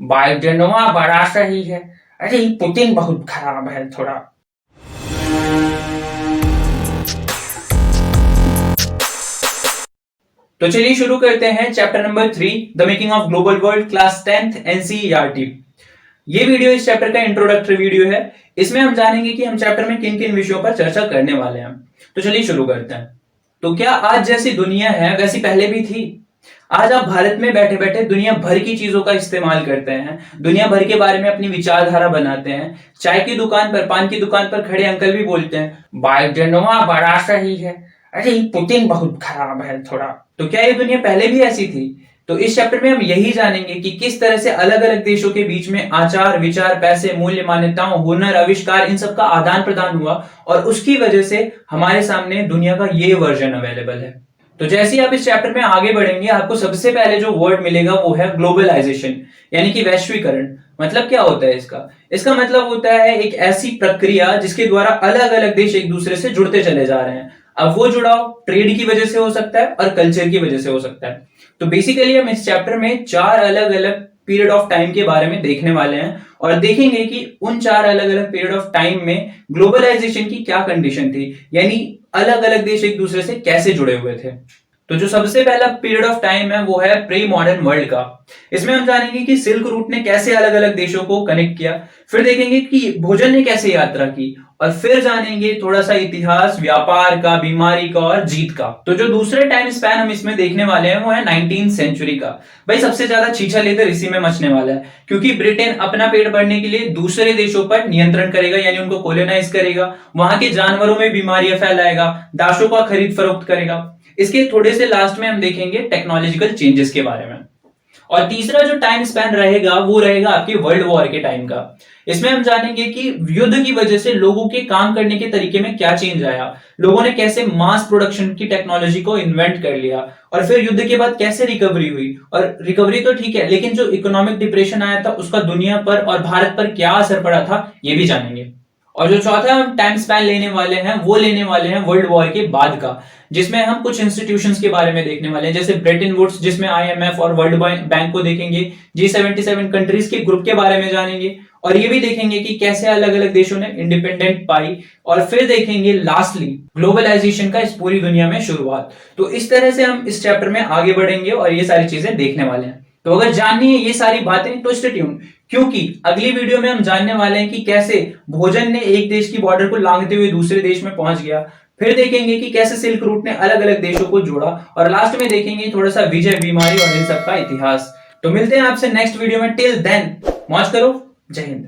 बाइडेनवा बड़ा सही है। अरे पुतिन बहुत खराब है थोड़ा। तो चलिए शुरू करते हैं chapter number 3 the making of global world class 10th NCERT. ये वीडियो इस चैप्टर का इंट्रोडक्टरी वीडियो है। इसमें हम जानेंगे कि हम चैप्टर में किन किन विषयों पर चर्चा करने वाले हैं। तो चलिए शुरू करते हैं। तो क्या आज जैसी दुनिया है वैसी पहले भी थी? आज आप भारत में बैठे बैठे दुनिया भर की चीजों का इस्तेमाल करते हैं, दुनिया भर के बारे में अपनी विचारधारा बनाते हैं। चाय की दुकान पर, पान की दुकान पर खड़े अंकल भी बोलते हैं बाइडेनवा बड़ा सही है। अरे पुतिन बहुत खराब है थोड़ा। तो क्या ये दुनिया पहले भी ऐसी थी? तो इस चैप्टर में हम यही जानेंगे कि किस तरह से अलग अलग देशों के बीच में आचार, विचार, पैसे, मूल्य, मान्यताओं, हुनर, आविष्कार, इन सब का आदान प्रदान हुआ और उसकी वजह से हमारे सामने दुनिया का ये वर्जन अवेलेबल है। तो जैसे ही आप इस चैप्टर में आगे बढ़ेंगे, आपको सबसे पहले जो वर्ड मिलेगा वो है ग्लोबलाइजेशन, यानी कि वैश्वीकरण। मतलब क्या होता है इसका? इसका मतलब होता है एक ऐसी प्रक्रिया जिसके द्वारा अलग अलग देश एक दूसरे से जुड़ते चले जा रहे हैं। अब वो जुड़ाव ट्रेड की वजह से हो सकता है और कल्चर की वजह से हो सकता है। तो बेसिकली हम इस चैप्टर में 4 अलग अलग पीरियड ऑफ टाइम के बारे में देखने वाले हैं और देखेंगे कि उन 4 अलग अलग पीरियड ऑफ टाइम में ग्लोबलाइजेशन की क्या कंडीशन थी, यानी अलग अलग देश एक दूसरे से कैसे जुड़े हुए थे। तो जो सबसे पहला पीरियड ऑफ टाइम है वो है प्री मॉडर्न वर्ल्ड का। इसमें हम जानेंगे कि सिल्क रूट ने कैसे अलग अलग देशों को कनेक्ट किया, फिर देखेंगे कि भोजन ने कैसे यात्रा की, और फिर जानेंगे थोड़ा सा इतिहास, व्यापार का, बीमारी का और जीत का। तो जो दूसरे टाइम स्पैन हम इसमें देखने वाले हैं वो है 19th सेंचुरी का। भाई सबसे ज्यादा छीछा लेकर इसी में मचने वाला है, क्योंकि ब्रिटेन अपना पेट भरने के लिए दूसरे देशों पर नियंत्रण करेगा, यानी उनको कोलोनाइज करेगा, वहां के जानवरों में बीमारियां फैलाएगा, दासों का खरीद फरोख्त करेगा। इसके थोड़े से लास्ट में हम देखेंगे टेक्नोलॉजिकल चेंजेस के बारे में। और तीसरा जो टाइम स्पैन रहेगा वो रहेगा आपके वर्ल्ड वॉर के टाइम का। इसमें हम जानेंगे कि युद्ध की वजह से लोगों के काम करने के तरीके में क्या चेंज आया, लोगों ने कैसे मास प्रोडक्शन की टेक्नोलॉजी को इन्वेंट कर लिया, और फिर युद्ध के बाद कैसे रिकवरी हुई। और रिकवरी तो ठीक है, लेकिन जो इकोनॉमिक डिप्रेशन आया था उसका दुनिया पर और भारत पर क्या असर पड़ा था ये भी जानेंगे। और जो चौथा हम टाइम स्पैन लेने वाले हैं वो लेने वाले हैं वर्ल्ड वॉर के बाद का, जिसमें हम कुछ इंस्टीट्यूशंस के बारे में देखने वाले हैं, जैसे ब्रेटन वुड्स, जिसमें आईएमएफ और वर्ल्ड बैंक को देखेंगे, G77 कंट्रीज के ग्रुप के बारे में जानेंगे, और ये भी देखेंगे कि कैसे अलग अलग देशों ने इंडिपेंडेंट पाई, और फिर देखेंगे लास्टली ग्लोबलाइजेशन का इस पूरी दुनिया में शुरुआत। तो इस तरह से हम इस चैप्टर में आगे बढ़ेंगे और ये सारी चीजें देखने वाले हैं। तो अगर जाननी है ये सारी बातें तो स्टे ट्यून, क्योंकि अगली वीडियो में हम जानने वाले हैं कि कैसे भोजन ने एक देश की बॉर्डर को लांघते हुए दूसरे देश में पहुंच गया, फिर देखेंगे कि कैसे सिल्क रूट ने अलग अलग देशों को जोड़ा, और लास्ट में देखेंगे थोड़ा सा विजय, बीमारी और इन सब का इतिहास। तो मिलते हैं आपसे नेक्स्ट वीडियो में। टिल देन मौज करो। जय हिंद।